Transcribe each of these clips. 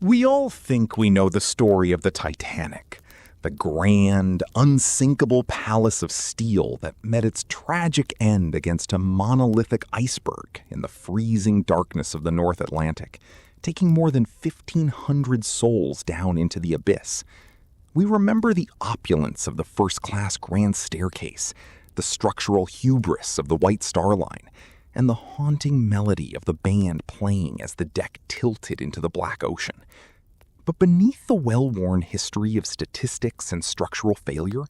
We all think we know the story of the Titanic, the grand, unsinkable palace of steel that met its tragic end against a monolithic iceberg in the freezing darkness of the North Atlantic, taking more than 1,500 souls down into the abyss. We remember the opulence of the first-class grand staircase, the structural hubris of the White Star Line, and the haunting melody of the band playing as the deck tilted into the black ocean. But beneath the well-worn history of statistics and structural failure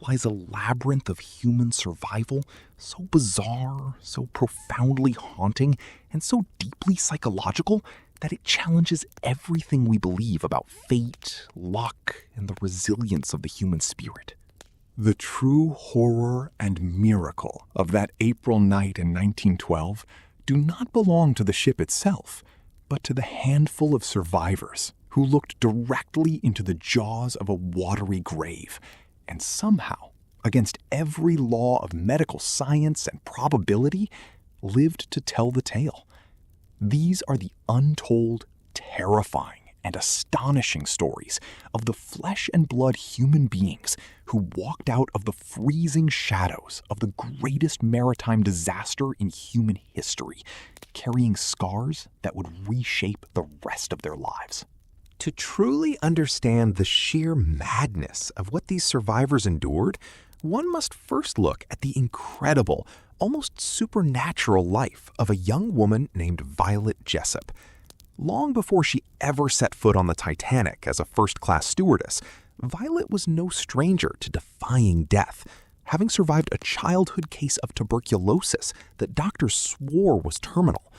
lies a labyrinth of human survival so bizarre, so profoundly haunting, and so deeply psychological that it challenges everything we believe about fate, luck, and the resilience of the human spirit. The true horror and miracle of that April night in 1912 do not belong to the ship itself, but to the handful of survivors who looked directly into the jaws of a watery grave and somehow, against every law of medical science and probability, lived to tell the tale. These are the untold, terrifying, and astonishing stories of the flesh and blood human beings who walked out of the freezing shadows of the greatest maritime disaster in human history, carrying scars that would reshape the rest of their lives. To truly understand the sheer madness of what these survivors endured, one must first look at the incredible, almost supernatural life of a young woman named Violet Jessop. Long before she ever set foot on the Titanic as a first-class stewardess, Violet was no stranger to defying death, having survived a childhood case of tuberculosis that doctors swore was terminal.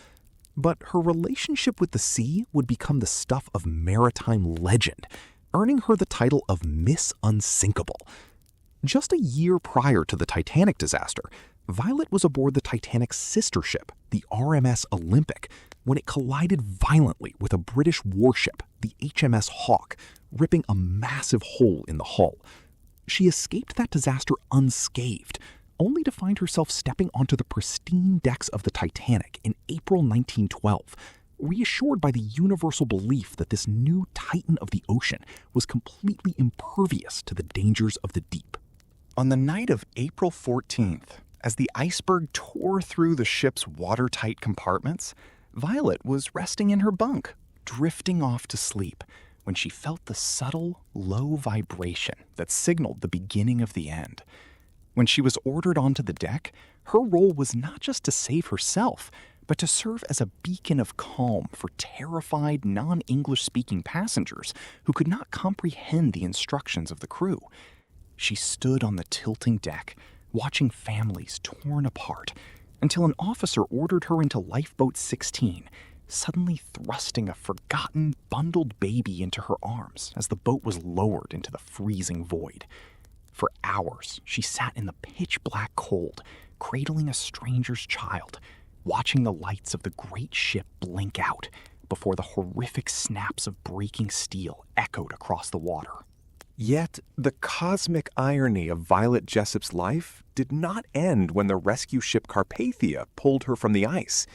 But her relationship with the sea would become the stuff of maritime legend, earning her the title of Miss Unsinkable. Just a year prior to the Titanic disaster, Violet was aboard the Titanic's sister ship, the RMS Olympic, when it collided violently with a British warship, the HMS Hawk, ripping a massive hole in the hull. She escaped that disaster unscathed, only to find herself stepping onto the pristine decks of the Titanic in April 1912, reassured by the universal belief that this new titan of the ocean was completely impervious to the dangers of the deep. On the night of April 14th, as the Iceberg tore through the ship's watertight compartments, Violet was resting in her bunk, drifting off to sleep, when she felt the subtle, low vibration that signaled the beginning of the end. When she was ordered onto the deck, her role was not just to save herself, but to serve as a beacon of calm for terrified, non-English-speaking passengers who could not comprehend the instructions of the crew. She stood on the tilting deck, watching families torn apart, until an officer ordered her into Lifeboat 16, suddenly thrusting a forgotten, bundled baby into her arms as the boat was lowered into the freezing void. For hours, she sat in the pitch-black cold, cradling a stranger's child, watching the lights of the great ship blink out before the horrific snaps of breaking steel echoed across the water. Yet, the cosmic irony of Violet Jessop's life did not end when the rescue ship Carpathia pulled her from the ice.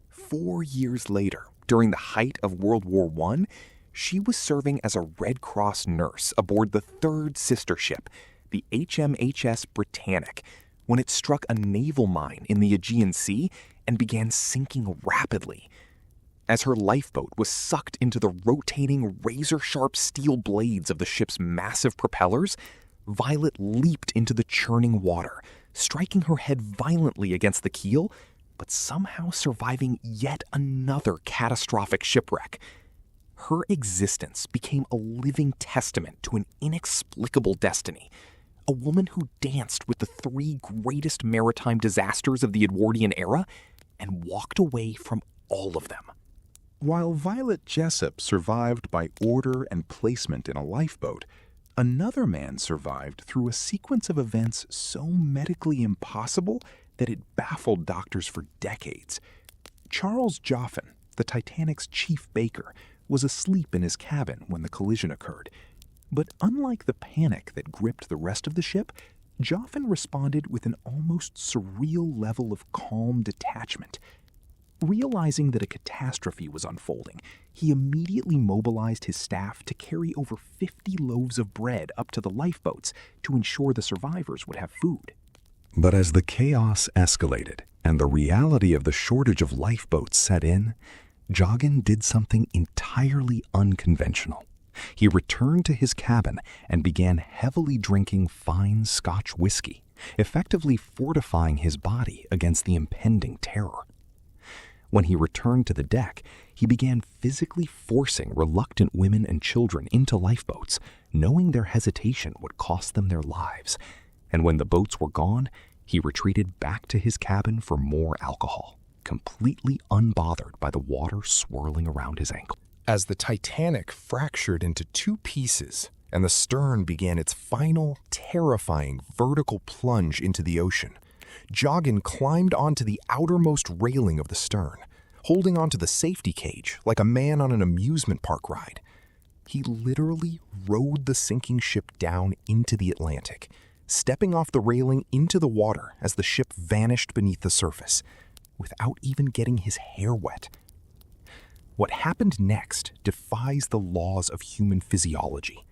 4 years later, during the height of World War I, she was serving as a Red Cross nurse aboard the third sister ship, the HMHS Britannic, when it struck a naval mine in the Aegean Sea and began sinking rapidly. As her lifeboat was sucked into the rotating, razor-sharp steel blades of the ship's massive propellers, Violet leaped into the churning water, striking her head violently against the keel, but somehow surviving yet another catastrophic shipwreck. Her existence became a living testament to an inexplicable destiny, a woman who danced with the three greatest maritime disasters of the Edwardian era and walked away from all of them. While Violet Jessop survived by order and placement in a lifeboat, another man survived through a sequence of events so medically impossible that it baffled doctors for decades. Charles Joffin, the Titanic's chief baker, was asleep in his cabin when the collision occurred. But unlike the panic that gripped the rest of the ship, Joffin responded with an almost surreal level of calm detachment. Realizing that a catastrophe was unfolding, he immediately mobilized his staff to carry over 50 loaves of bread up to the lifeboats to ensure the survivors would have food. But as the chaos escalated and the reality of the shortage of lifeboats set in, Joggin did something entirely unconventional. He returned to his cabin and began heavily drinking fine Scotch whiskey, effectively fortifying his body against the impending terror. When he returned to the deck, he began physically forcing reluctant women and children into lifeboats, knowing their hesitation would cost them their lives. And when the boats were gone, he retreated back to his cabin for more alcohol, completely unbothered by the water swirling around his ankle. As the Titanic fractured into two pieces and the stern began its final, terrifying vertical plunge into the ocean, Joggin climbed onto the outermost railing of the stern, holding onto the safety cage like a man on an amusement park ride. He literally rode the sinking ship down into the Atlantic, stepping off the railing into the water as the ship vanished beneath the surface, without even getting his hair wet. What happened next defies the laws of human physiology.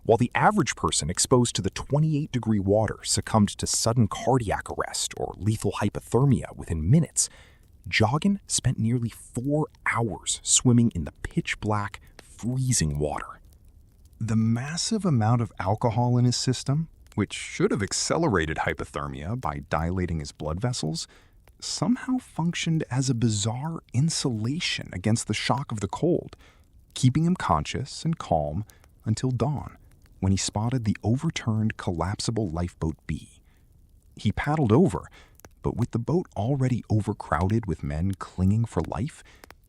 While the average person exposed to the 28-degree water succumbed to sudden cardiac arrest or lethal hypothermia within minutes, Joggin spent nearly 4 hours swimming in the pitch-black, freezing water. The massive amount of alcohol in his system, which should have accelerated hypothermia by dilating his blood vessels, somehow functioned as a bizarre insulation against the shock of the cold, keeping him conscious and calm until dawn, when he spotted the overturned collapsible lifeboat B. He paddled over, but with the boat already overcrowded with men clinging for life,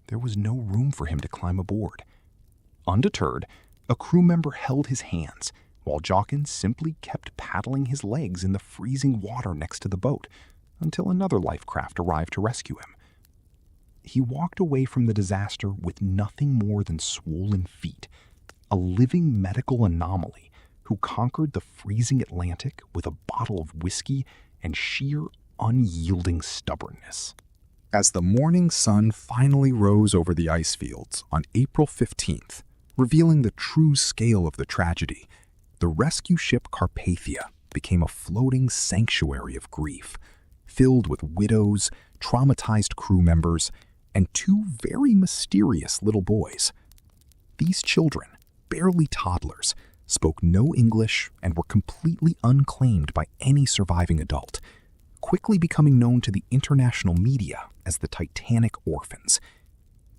there was no room for him to climb aboard. Undeterred, a crew member held his hands, while Joggin simply kept paddling his legs in the freezing water next to the boat until another life craft arrived to rescue him. He walked away from the disaster with nothing more than swollen feet, a living medical anomaly who conquered the freezing Atlantic with a bottle of whiskey and sheer, unyielding stubbornness. As the morning sun finally rose over the ice fields on April 15th, revealing the true scale of the tragedy, the rescue ship Carpathia became a floating sanctuary of grief, filled with widows, traumatized crew members, and 2 very mysterious little boys. These children, barely toddlers, spoke no English and were completely unclaimed by any surviving adult, quickly becoming known to the international media as the Titanic orphans.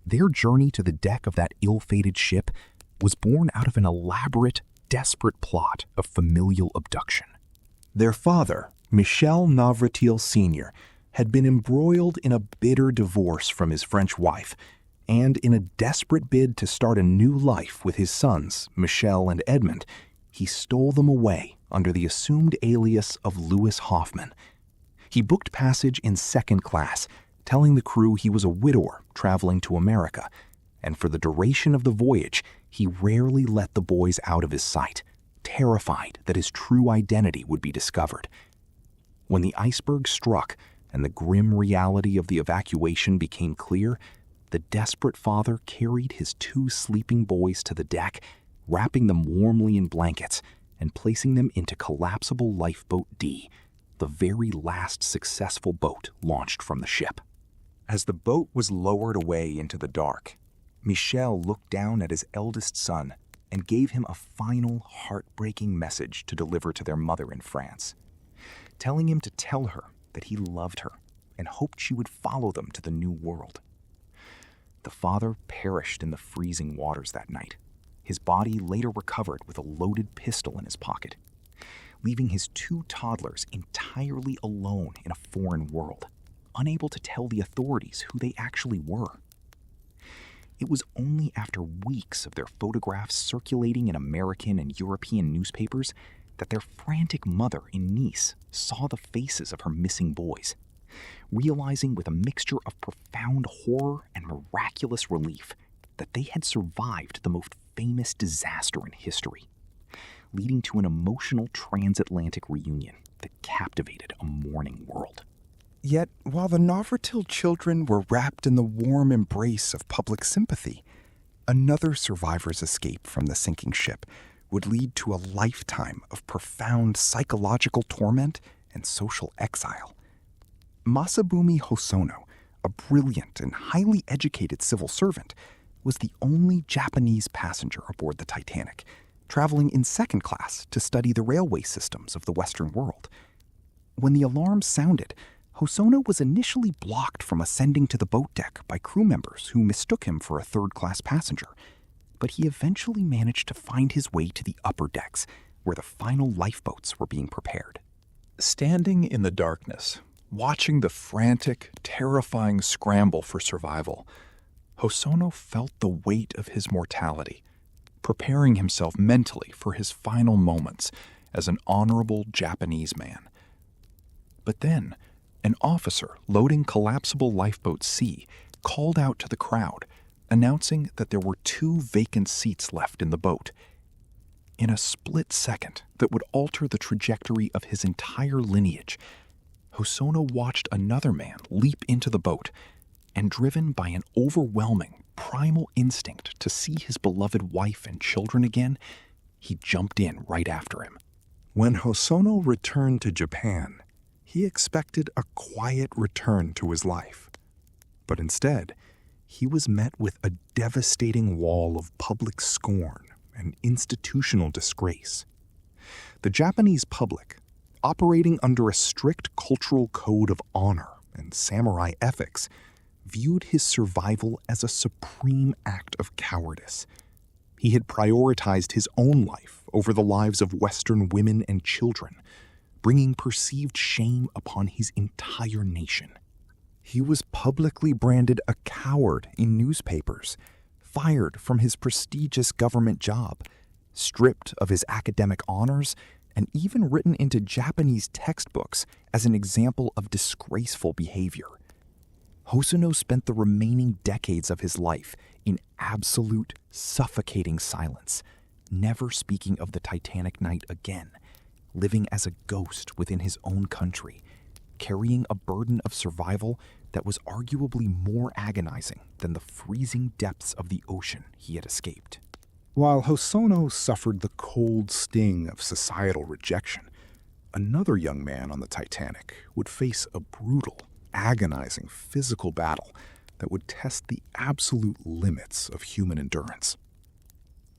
Their journey to the deck of that ill-fated ship was born out of an elaborate, desperate plot of familial abduction. Their father, Michel Navratil Sr., had been embroiled in a bitter divorce from his French wife, and in a desperate bid to start a new life with his sons, Michel and Edmund, he stole them away under the assumed alias of Louis Hoffman. He booked passage in second class, telling the crew he was a widower traveling to America, and for the duration of the voyage, he rarely let the boys out of his sight, terrified that his true identity would be discovered. When the iceberg struck and the grim reality of the evacuation became clear, the desperate father carried his 2 sleeping boys to the deck, wrapping them warmly in blankets and placing them into collapsible Lifeboat D, the very last successful boat launched from the ship. As the boat was lowered away into the dark, Michel looked down at his eldest son and gave him a final, heartbreaking message to deliver to their mother in France, telling him to tell her that he loved her and hoped she would follow them to the new world. The father perished in the freezing waters that night, his body later recovered with a loaded pistol in his pocket, leaving his 2 toddlers entirely alone in a foreign world, unable to tell the authorities who they actually were. It was only after weeks of their photographs circulating in American and European newspapers that their frantic mother in Nice saw the faces of her missing boys, realizing with a mixture of profound horror and miraculous relief that they had survived the most famous disaster in history, leading to an emotional transatlantic reunion that captivated a mourning world. Yet, while the Novotel children were wrapped in the warm embrace of public sympathy, another survivor's escape from the sinking ship would lead to a lifetime of profound psychological torment and social exile. Masabumi Hosono, a brilliant and highly educated civil servant, was the only Japanese passenger aboard the Titanic, traveling in second class to study the railway systems of the Western world. When the alarm sounded, Hosono was initially blocked from ascending to the boat deck by crew members who mistook him for a third-class passenger, but he eventually managed to find his way to the upper decks, where the final lifeboats were being prepared. Standing in the darkness, watching the frantic, terrifying scramble for survival, Hosono felt the weight of his mortality, preparing himself mentally for his final moments as an honorable Japanese man. But then, an officer loading collapsible lifeboat C called out to the crowd, announcing that there were 2 vacant seats left in the boat. In a split second that would alter the trajectory of his entire lineage, Hosono watched another man leap into the boat, and driven by an overwhelming, primal instinct to see his beloved wife and children again, he jumped in right after him. When Hosono returned to Japan, he expected a quiet return to his life. But instead, he was met with a devastating wall of public scorn and institutional disgrace. The Japanese public, operating under a strict cultural code of honor and samurai ethics, viewed his survival as a supreme act of cowardice. He had prioritized his own life over the lives of Western women and children, bringing perceived shame upon his entire nation. He was publicly branded a coward in newspapers, fired from his prestigious government job, stripped of his academic honors, and even written into Japanese textbooks as an example of disgraceful behavior. Hosono spent the remaining decades of his life in absolute, suffocating silence, never speaking of the Titanic night again, living as a ghost within his own country, carrying a burden of survival that was arguably more agonizing than the freezing depths of the ocean he had escaped. While Hosono suffered the cold sting of societal rejection, another young man on the Titanic would face a brutal, agonizing physical battle that would test the absolute limits of human endurance.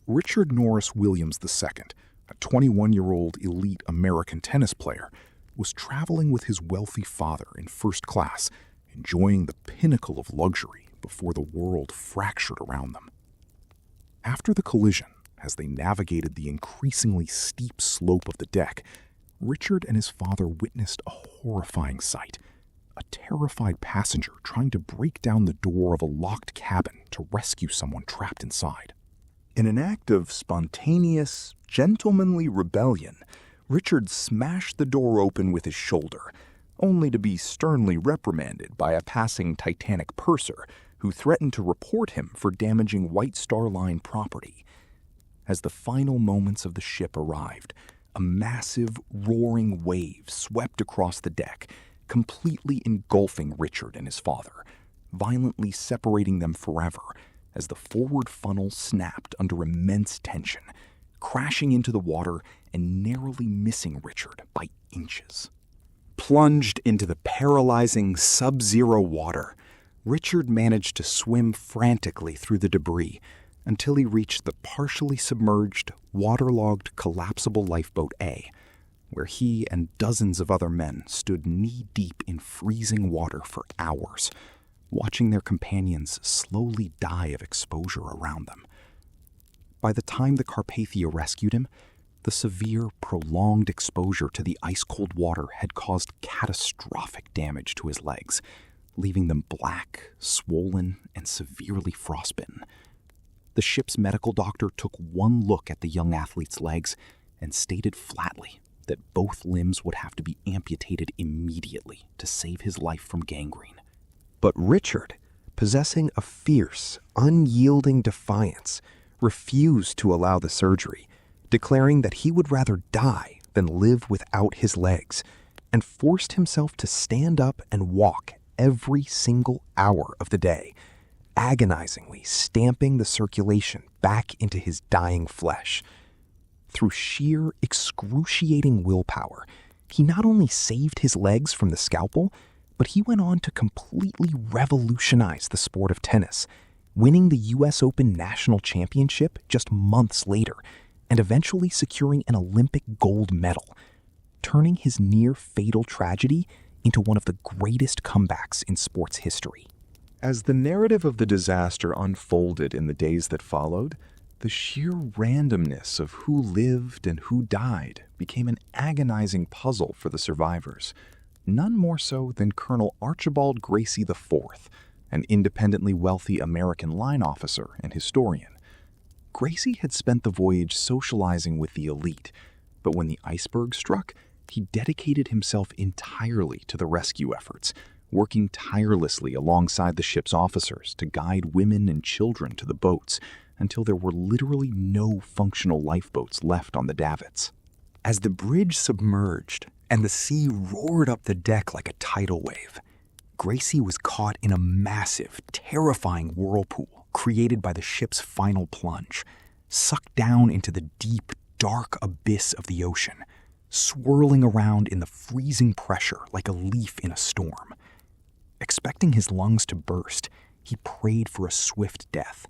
Richard Norris Williams II, a 21-year-old elite American tennis player, was traveling with his wealthy father in first class, enjoying the pinnacle of luxury before the world fractured around them. After the collision, as they navigated the increasingly steep slope of the deck, Richard and his father witnessed a horrifying sight: a terrified passenger trying to break down the door of a locked cabin to rescue someone trapped inside. In an act of spontaneous, gentlemanly rebellion, Richard smashed the door open with his shoulder, only to be sternly reprimanded by a passing Titanic purser who threatened to report him for damaging White Star Line property. As the final moments of the ship arrived, a massive, roaring wave swept across the deck, completely engulfing Richard and his father, violently separating them forever as the forward funnel snapped under immense tension, crashing into the water and narrowly missing Richard by inches. Plunged into the paralyzing sub-zero water, Richard managed to swim frantically through the debris until he reached the partially submerged, waterlogged, collapsible lifeboat A, where he and dozens of other men stood knee-deep in freezing water for hours, watching their companions slowly die of exposure around them. By the time the Carpathia rescued him, the severe, prolonged exposure to the ice-cold water had caused catastrophic damage to his legs, leaving them black, swollen, and severely frostbitten. The ship's medical doctor took one look at the young athlete's legs and stated flatly that both limbs would have to be amputated immediately to save his life from gangrene. But Richard, possessing a fierce, unyielding defiance, refused to allow the surgery, declaring that he would rather die than live without his legs, and forced himself to stand up and walk every single hour of the day, agonizingly stamping the circulation back into his dying flesh. Through sheer, excruciating willpower, he not only saved his legs from the scalpel, but he went on to completely revolutionize the sport of tennis, winning the US Open National Championship just months later, and eventually securing an Olympic gold medal, turning his near-fatal tragedy into one of the greatest comebacks in sports history. As the narrative of the disaster unfolded in the days that followed, the sheer randomness of who lived and who died became an agonizing puzzle for the survivors, none more so than Colonel Archibald Gracie IV, an independently wealthy American line officer and historian. Gracie had spent the voyage socializing with the elite, but when the iceberg struck, he dedicated himself entirely to the rescue efforts, working tirelessly alongside the ship's officers to guide women and children to the boats until there were literally no functional lifeboats left on the davits. As the bridge submerged and the sea roared up the deck like a tidal wave, Gracie was caught in a massive, terrifying whirlpool created by the ship's final plunge, sucked down into the deep, dark abyss of the ocean, swirling around in the freezing pressure like a leaf in a storm. Expecting his lungs to burst, he prayed for a swift death,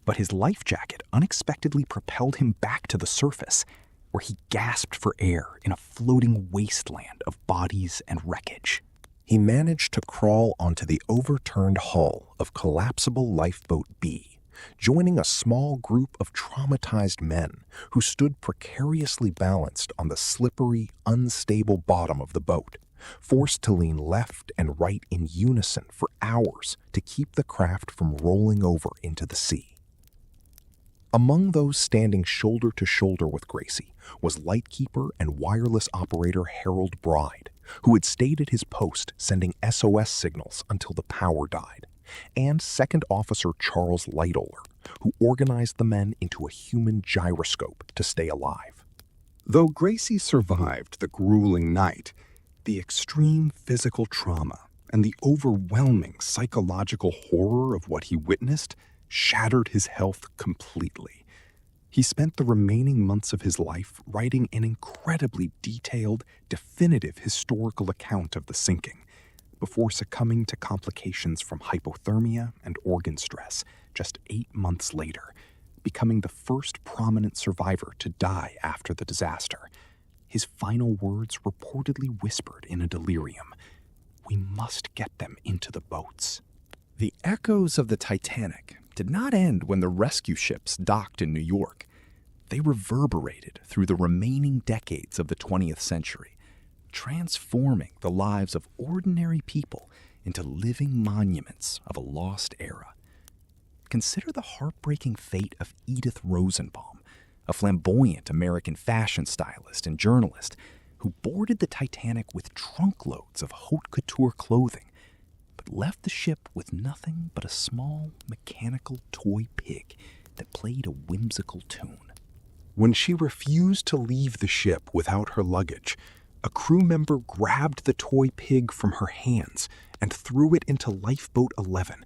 but his life jacket unexpectedly propelled him back to the surface, where he gasped for air in a floating wasteland of bodies and wreckage. He managed to crawl onto the overturned hull of collapsible Lifeboat B, joining a small group of traumatized men who stood precariously balanced on the slippery, unstable bottom of the boat, forced to lean left and right in unison for hours to keep the craft from rolling over into the sea. Among those standing shoulder to shoulder with Gracie was lightkeeper and wireless operator Harold Bride, who had stayed at his post sending SOS signals until the power died, and Second Officer Charles Lightoller, who organized the men into a human gyroscope to stay alive. Though Gracie survived the grueling night, the extreme physical trauma and the overwhelming psychological horror of what he witnessed shattered his health completely. He spent the remaining months of his life writing an incredibly detailed, definitive historical account of the sinking, before succumbing to complications from hypothermia and organ stress just 8 months later, becoming the first prominent survivor to die after the disaster. His final words reportedly whispered in a delirium, "We must get them into the boats." The echoes of the Titanic did not end when the rescue ships docked in New York. They reverberated through the remaining decades of the 20th century, transforming the lives of ordinary people into living monuments of a lost era. Consider the heartbreaking fate of Edith Rosenbaum, a flamboyant American fashion stylist and journalist who boarded the Titanic with trunkloads of haute couture clothing, but left the ship with nothing but a small mechanical toy pig that played a whimsical tune. When she refused to leave the ship without her luggage, a crew member grabbed the toy pig from her hands and threw it into Lifeboat 11,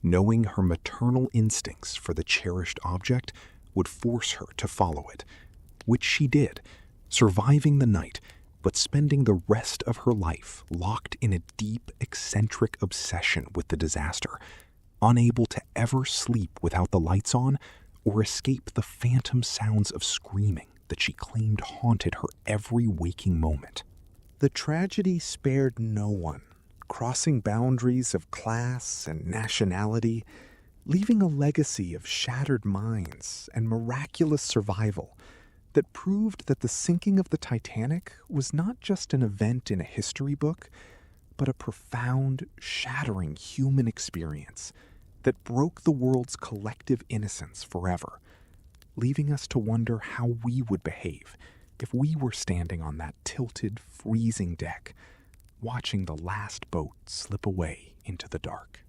knowing her maternal instincts for the cherished object would force her to follow it, which she did, surviving the night, but spending the rest of her life locked in a deep, eccentric obsession with the disaster, unable to ever sleep without the lights on or escape the phantom sounds of screaming that she claimed haunted her every waking moment. The tragedy spared no one, crossing boundaries of class and nationality, leaving a legacy of shattered minds and miraculous survival that proved that the sinking of the Titanic was not just an event in a history book, but a profound, shattering human experience that broke the world's collective innocence forever, leaving us to wonder how we would behave if we were standing on that tilted, freezing deck, watching the last boat slip away into the dark.